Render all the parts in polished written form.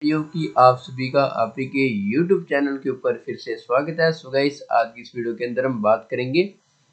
Video की आप सभी का आपके YouTube चैनल के ऊपर फिर से स्वागत है। सो गाइस, आज की इस वीडियो के अंदर हम बात करेंगे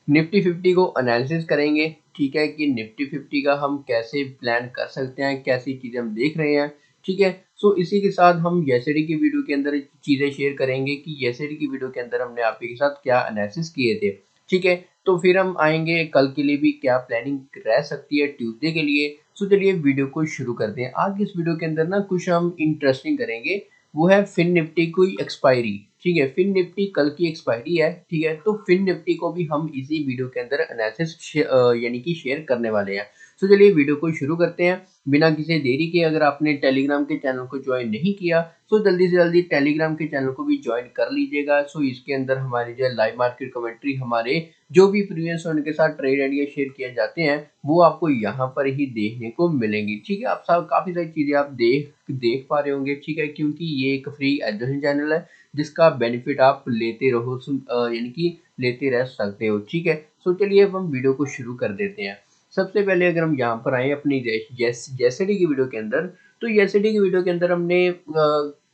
निफ्टी 50 को एनालिसिस करेंगे। ठीक है कि निफ्टी 50 का हम कैसे प्लान कर सकते हैं, कैसी चीज़ें हम देख रहे हैं। ठीक है, सो इसी के साथ हम येस्टरडे की वीडियो के अंदर चीज़ें शेयर करेंगे कि येस्टरडे की वीडियो के अंदर हमने आपके साथ क्या एनालिसिस किए थे। ठीक है, तो फिर हम आएंगे कल के लिए भी क्या प्लानिंग रह सकती है ट्यूसडे के लिए। सो चलिए वीडियो को शुरू करते हैं। आज की इस वीडियो के अंदर ना कुछ हम इंटरेस्टिंग करेंगे, वो है फिन निफ्टी की एक्सपायरी। ठीक है, फिन निफ्टी कल की एक्सपायरी है। ठीक है, तो फिन निफ्टी को भी हम इसी वीडियो के अंदर एनालिसिस यानी कि शेयर करने वाले हैं। तो चलिए वीडियो को शुरू करते हैं बिना किसी देरी के। अगर आपने टेलीग्राम के चैनल को ज्वाइन नहीं किया तो जल्दी से जल्दी टेलीग्राम के चैनल को भी ज्वाइन कर लीजिएगा। सो इसके अंदर हमारी जो है लाइव मार्केट कमेंट्री, हमारे जो भी प्रीवियस उनके साथ ट्रेड आइडिया शेयर किए जाते हैं वो आपको यहाँ पर ही देखने को मिलेंगी। ठीक है, आप सब काफ़ी सारी चीज़ें आप देख पा रहे होंगे। ठीक है, क्योंकि ये एक फ्री एजुकेशन चैनल है जिसका बेनिफिट आप लेते रहो, यानी कि लेते रह सकते हो। ठीक है, सो चलिए अब हम वीडियो को शुरू कर देते हैं। सबसे पहले अगर हम यहाँ पर आए अपनी जेएसडी की वीडियो के अंदर, तो जेएसडी की वीडियो के अंदर हमने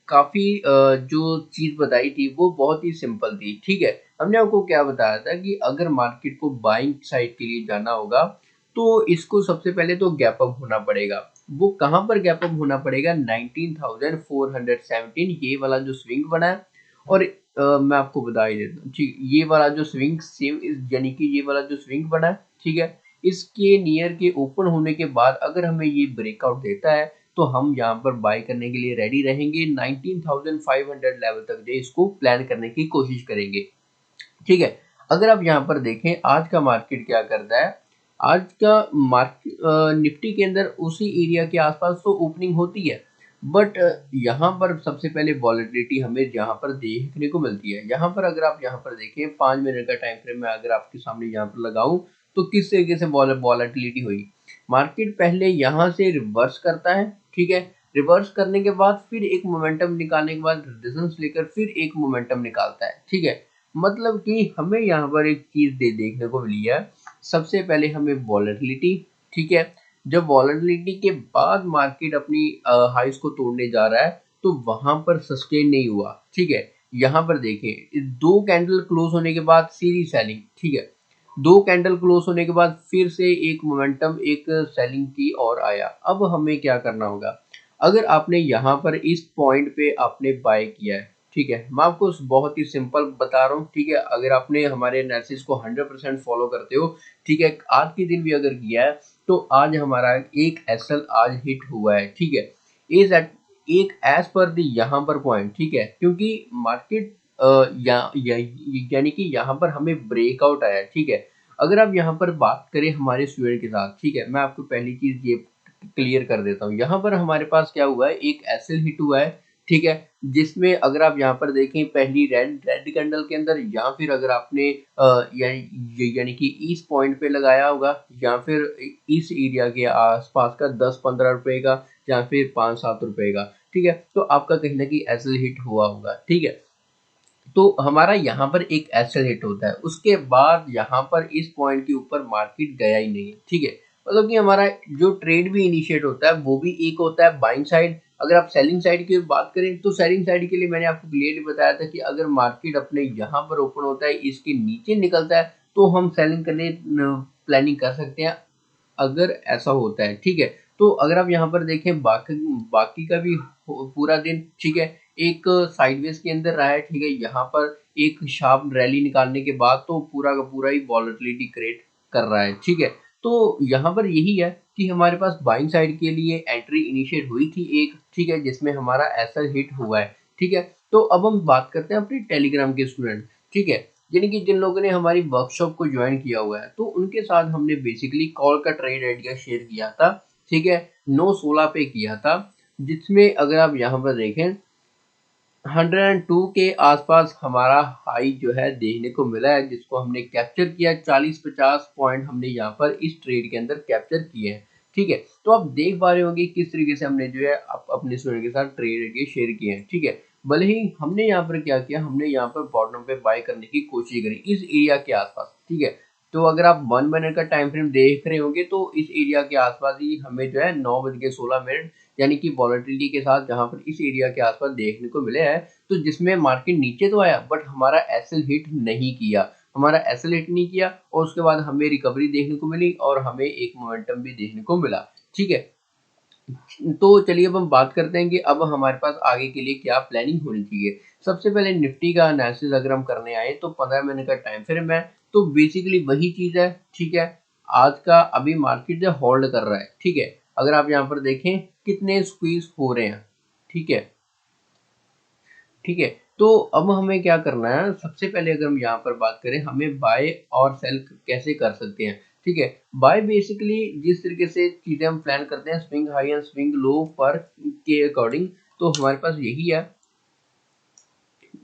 काफ़ी जो चीज़ बताई थी वो बहुत ही सिंपल थी। ठीक है, हमने आपको क्या बताया था कि अगर मार्केट को बाइंग साइड के लिए जाना होगा तो इसको सबसे पहले तो गैप अप होना पड़ेगा। वो कहाँ पर गैप अप होना पड़ेगा? 19,417, ये वाला जो स्विंग बना है। और मैं आपको बता ही देता हूँ, ठीक, ये वाला जो स्विंग सेम यानी कि ये वाला जो स्विंग बना है, ठीक है, इसके नियर के ओपन होने के बाद अगर हमें ये ब्रेकआउट देता है तो हम यहाँ पर बाय करने के लिए रेडी रहेंगे। 19,500 लेवल तक जो इसको प्लान करने की कोशिश करेंगे। ठीक है, अगर आप यहाँ पर देखें आज का मार्केट क्या करता है। आज का मार्केट निफ्टी के अंदर उसी एरिया के आसपास तो ओपनिंग होती है, बट यहाँ पर सबसे पहले वॉलेटिलिटी हमें यहाँ पर देखने को मिलती है। यहाँ पर अगर आप यहाँ पर देखें 5 मिनट का टाइम फ्रेम में अगर आपके सामने यहाँ पर लगाऊं तो किस तरीके से वॉलेटिलिटी हुई। मार्केट पहले यहाँ से रिवर्स करता है। ठीक है, रिवर्स करने के बाद फिर एक मोमेंटम निकालने के बाद रेजिस्टेंस लेकर फिर एक मोमेंटम निकालता है। ठीक है, मतलब कि हमें यहाँ पर एक चीज देखने को मिली है। सबसे पहले हमें वॉलेटिलिटी, ठीक है, जब वॉलेटिलिटी के बाद मार्केट अपनी हाइस को तोड़ने जा रहा है तो वहां पर सस्टेन नहीं हुआ। ठीक है, यहाँ पर देखें दो कैंडल क्लोज होने के बाद सीधी सेलिंग। ठीक है, दो कैंडल क्लोज होने के बाद फिर से एक मोमेंटम एक सेलिंग की ओर आया। अब हमें क्या करना होगा? अगर आपने यहाँ पर इस पॉइंट पे आपने बाय किया है, ठीक है, मैं आपको बहुत ही सिंपल बता रहा हूँ। ठीक है, अगर आपने हमारे एनालिसिस को 100% फॉलो करते हो, ठीक है, आज के दिन भी अगर किया है तो आज हमारा एक एसएल आज हिट हुआ है। ठीक है, इज एट एक एज पर दी यहाँ पर पॉइंट। ठीक है, क्योंकि मार्केट यानी कि यहाँ पर हमें ब्रेकआउट आया है। ठीक है, अगर आप यहाँ पर बात करें हमारे स्टूडेंट के साथ, ठीक है, मैं आपको पहली चीज ये क्लियर कर देता हूँ। यहाँ पर हमारे पास क्या हुआ है, एक एसएल हिट हुआ है। ठीक है, जिसमें अगर आप यहाँ पर देखें पहली रेड रेड कैंडल के अंदर, या फिर अगर आपने यानी कि इस पॉइंट पे लगाया होगा, या फिर इस एरिया के आसपास का 10-15 रुपए का, या फिर 5-7 रुपए का। ठीक है, तो आपका कहीं ना कहीं एसएल हिट हुआ होगा। ठीक है, तो हमारा यहाँ पर एक एसएल हिट होता है, उसके बाद यहाँ पर इस पॉइंट के ऊपर मार्केट गया ही नहीं है। ठीक है, मतलब कि हमारा जो ट्रेड भी इनिशिएट होता है वो भी एक होता है बाइंग साइड। अगर आप सेलिंग साइड की बात करें तो सेलिंग साइड के लिए मैंने आपको क्लियरली बताया था कि अगर मार्केट अपने यहाँ पर ओपन होता है, इसके नीचे निकलता है तो हम सेलिंग करने प्लानिंग कर सकते हैं, अगर ऐसा होता है। ठीक है, तो अगर आप यहाँ पर देखें बाकी बाकी का भी पूरा दिन, ठीक है, एक साइडवेज के अंदर रहा है। ठीक है, यहाँ पर एक शार्प रैली निकालने के बाद तो पूरा का पूरा ही वॉलेटिलिटी क्रिएट कर रहा है। ठीक है, तो यहाँ पर यही है कि हमारे पास बाइंग साइड के लिए एंट्री इनिशिएट हुई थी एक, ठीक है, जिसमें हमारा ऐसा हिट हुआ है। ठीक है, तो अब हम बात करते हैं अपने टेलीग्राम के स्टूडेंट। ठीक है, यानी कि जिन लोगों ने हमारी वर्कशॉप को ज्वाइन किया हुआ है, तो उनके साथ हमने बेसिकली कॉल का ट्रेड आइडिया शेयर किया था। ठीक है, 9/16 पे किया था, जिसमें अगर आप यहाँ पर देखें 102 के आसपास हमारा हाई जो है देखने को मिला है, जिसको हमने कैप्चर किया। 40-50 पॉइंट हमने यहाँ पर इस ट्रेड के अंदर कैप्चर किए हैं। ठीक है, तो आप देख पा रहे होंगे किस तरीके से हमने जो है अपने स्टूडेंट के साथ ट्रेड आइडिया शेयर किए हैं। ठीक है, भले ही हमने यहाँ पर क्या किया, हमने यहाँ पर बॉटम पे बाय करने की कोशिश करी इस एरिया के आसपास। ठीक है, तो अगर आप 1 मिनट का टाइम फ्रेम देख रहे होंगे तो इस एरिया के आसपास ही हमें जो है 9:16 यानी कि वॉलेटिलिटी के साथ जहां पर इस एरिया के आसपास देखने को मिले हैं, तो जिसमें मार्केट नीचे तो आया बट हमारा एसएल हिट नहीं किया, हमारा एसएल हिट नहीं किया और उसके बाद हमें रिकवरी देखने को मिली और हमें एक मोमेंटम भी देखने को मिला। ठीक है, तो चलिए अब हम बात करते हैं कि अब हमारे पास आगे के लिए क्या प्लानिंग होनी चाहिए। सबसे पहले निफ्टी का एनालिसिस अगर हम करने आए तो 15 मिनट का टाइम फ्रेम है, तो बेसिकली वही चीज है। ठीक है, आज का अभी मार्केट जो होल्ड कर रहा है, ठीक है, अगर आप यहाँ पर देखें कितने स्क्वीज हो रहे हैं। ठीक है, ठीक है, तो अब हमें क्या करना है, सबसे पहले अगर हम यहाँ पर बात करें हमें बाय और सेल कैसे कर सकते हैं। ठीक है, बाय बेसिकली जिस तरीके से चीजें हम प्लान करते हैं swing high and swing low पर के अकॉर्डिंग, तो हमारे पास यही है,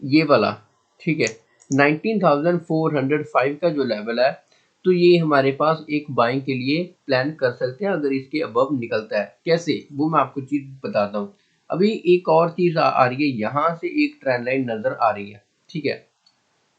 ये वाला। ठीक है, 19,405 का जो लेवल है, तो ये हमारे पास एक बाइंग के लिए प्लान कर सकते हैं अगर इसके अबव निकलता है। कैसे, वो मैं आपको चीज बताता हूँ। अभी एक और चीज आ रही है, यहाँ से एक ट्रेंड लाइन नजर आ रही है। ठीक है,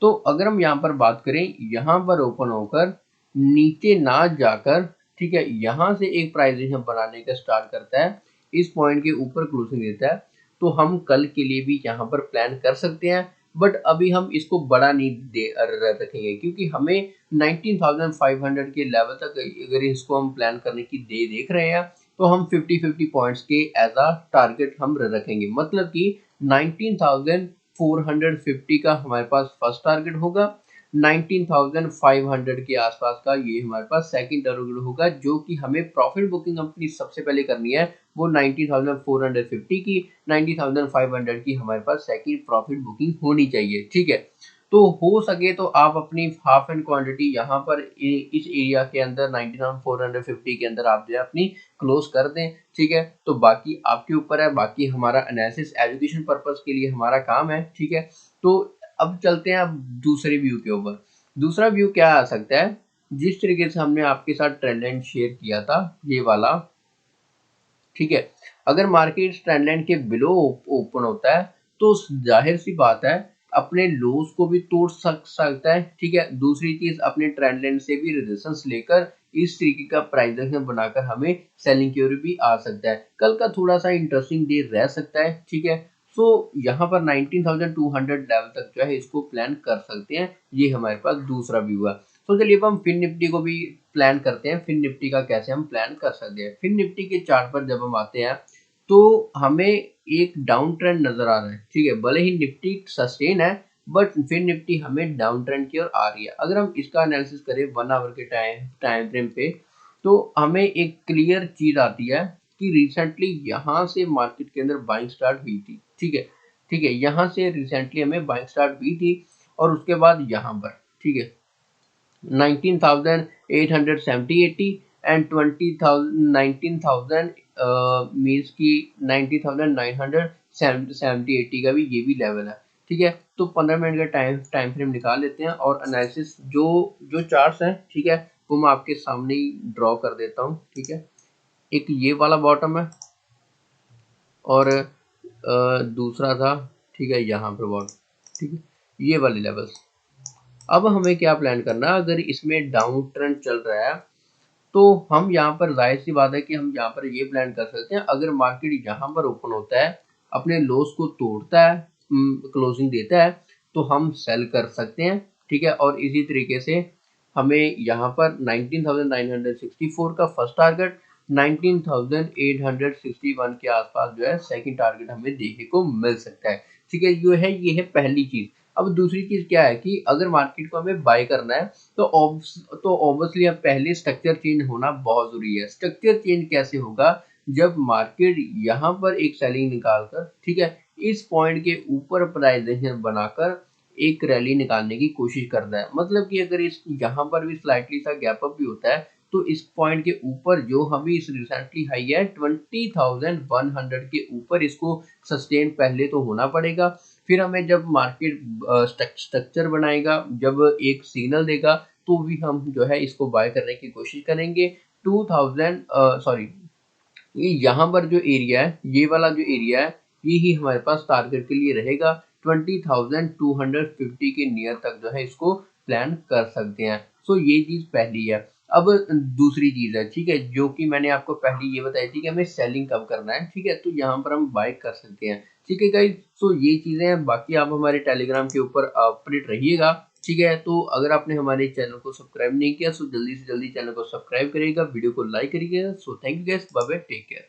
तो अगर हम यहाँ पर बात करें, यहाँ पर ओपन होकर नीचे ना जाकर, ठीक है, यहाँ से एक प्राइजेशन बनाने का स्टार्ट करता है, इस पॉइंट के ऊपर क्लोजिंग देता है, तो हम कल के लिए भी यहाँ पर प्लान कर सकते हैं। बट अभी हम इसको बड़ा नहीं रखेंगे क्योंकि हमें 19,500 के लेवल तक अगर इसको हम प्लान करने की देख रहे हैं, तो हम 50-50 पॉइंट्स के एज अ टारगेट हम रखेंगे। मतलब कि 19,450 का हमारे पास फर्स्ट टारगेट होगा, 19,500 के आसपास का ये हमारे पास सेकंड टारगेट होगा, जो कि हमें प्रॉफिट बुकिंग अपनी सबसे पहले करनी है, वो 19,450 की, 19,500 की हमारे पास सेकंड प्रॉफिट बुकिंग होनी चाहिए। ठीक है, तो हो सके तो आप अपनी हाफ एंड क्वांटिटी यहाँ पर इस एरिया के अंदर 19,450 के अंदर आप जो है अपनी क्लोज कर दें। ठीक है, तो बाकी आपके ऊपर है, बाकी हमारा एनालिसिस एजुकेशन पर्पस के लिए हमारा काम है। ठीक है, तो अब चलते हैं अब दूसरे व्यू के ऊपर। दूसरा व्यू क्या आ सकता है, जिस तरीके से हमने आपके साथ ट्रेंड लाइन शेयर किया था, ये वाला। ठीक है, अगर मार्केट ट्रेंड लाइन के बिलो ओपन होता है, तो जाहिर सी बात है अपने लोस को भी तोड़ सकता है। ठीक है, दूसरी चीज अपने ट्रेंड लाइन से भी रेजिस्टेंस लेकर इस तरीके का प्राइस एक्शन बनाकर हमें सेलिंग की ओर भी आ सकता है। कल का थोड़ा सा इंटरेस्टिंग डे रह सकता है। ठीक है, सो यहाँ पर 19,200 लेवल तक जो है इसको प्लान कर सकते हैं। ये हमारे पास दूसरा व्यू है। तो चलिए अब हम फिन निफ्टी को भी प्लान करते हैं, फिन निफ्टी का कैसे हम प्लान कर सकते हैं। फिन निफ्टी के चार्ट पर जब हम आते हैं, तो हमें एक डाउन ट्रेंड नजर आ रहा है। ठीक है, भले ही निफ्टी सस्टेन है बट फिन निफ्टी हमें डाउन ट्रेंड की ओर आ रही है। अगर हम इसका एनालिसिस करें 1 आवर के टाइम फ्रेम पे, तो हमें एक क्लियर चीज आती है कि रिसेंटली यहाँ से मार्केट के अंदर बाइंग स्टार्ट हुई थी। ठीक है, ठीक है, यहाँ से रिसेंटली हमें बाइंग स्टार्ट हुई थी और उसके बाद यहाँ पर, ठीक है, 19,870-80 एंड 20,000 19,000 मीन्स की 19,970-80 का भी ये भी लेवल है। ठीक है, तो 15 मिनट का टाइम फ्रेम निकाल लेते हैं और एनालिसिस जो जो चार्ट्स हैं, ठीक है, वो मैं आपके सामने ही ड्रॉ कर देता हूँ। ठीक है, एक ये वाला बॉटम है और दूसरा था, ठीक है, यहाँ पे बॉटम। ठीक है, ये वाले लेवल्स। अब हमें क्या प्लान करना है, अगर इसमें डाउन ट्रेंड चल रहा है, तो हम यहाँ पर जाहिर सी बात है कि हम यहाँ पर ये प्लान कर सकते हैं, अगर मार्केट यहाँ पर ओपन होता है, अपने लोस को तोड़ता है, क्लोजिंग देता है, तो हम सेल कर सकते हैं। ठीक है, और इसी तरीके से हमें यहाँ पर 19,964 का फर्स्ट टारगेट, 19,861 के आसपास जो है सेकंड टारगेट हमें देखने को मिल सकता है। ठीक है, ये है पहली चीज। अब दूसरी चीज क्या है कि अगर मार्केट को हमें बाय करना है, तो ऑब्वियसली अब पहले स्ट्रक्चर चेंज होना बहुत जरूरी है। स्ट्रक्चर चेंज कैसे होगा, जब मार्केट यहाँ पर एक सेलिंग निकालकर, ठीक है, इस पॉइंट के ऊपर प्राइजेशन बनाकर एक रैली निकालने की कोशिश करता है। मतलब कि अगर इस यहाँ पर भी स्लाइटली सा गैप अप भी होता है, तो इस पॉइंट के ऊपर जो हमें इस रिसेंटली हाई है 20,100 के ऊपर इसको सस्टेन पहले तो होना पड़ेगा। फिर हमें जब मार्केट स्ट्रक्चर बनाएगा, जब एक सिग्नल देगा, तो भी हम जो है इसको बाय करने की कोशिश करेंगे। 2000 सॉरी, ये यहाँ पर जो एरिया है, ये वाला जो एरिया है, ये ही हमारे पास टारगेट के लिए रहेगा। 20,250 के नियर तक जो है इसको प्लान कर सकते हैं। सो ये चीज पहली है। अब दूसरी चीज़ है, ठीक है, जो कि मैंने आपको पहले ये बताई थी कि हमें सेलिंग कब करना है, ठीक है, तो यहाँ पर हम बाय कर सकते हैं, ठीक है गाइस। सो ये चीज़ें हैं, बाकी आप हमारे टेलीग्राम के ऊपर अपडेट रहिएगा, ठीक है। तो अगर आपने हमारे चैनल को सब्सक्राइब नहीं किया, सो जल्दी से जल्दी चैनल को सब्सक्राइब करिएगा, वीडियो को लाइक करिएगा। So thank you guys, bye bye, take care.